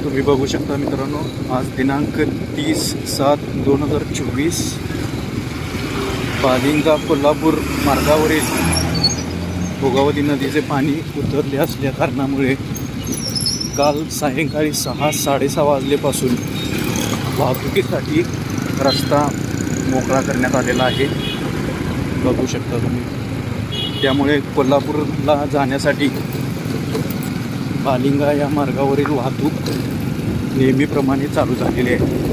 तुम्ही बघू शकता मित्रांनो, आज दिनांक 30/7/2024 बालिंगा कोल्हापूर मार्गावरील भोगावती नदीचे पाणी उतरले असल्या कारणामुळे काल सायंकाळी 6-6:30 वाजल्यापासून वाहतुकीसाठी रस्ता मोकळा करण्यात आलेला आहे. बघू शकता तुम्ही. त्यामुळे कोल्हापूरला जाण्यासाठी बालिंगा या मार्गावरील वाहतूक नेहमीप्रमाणे चालू झालेली आहे.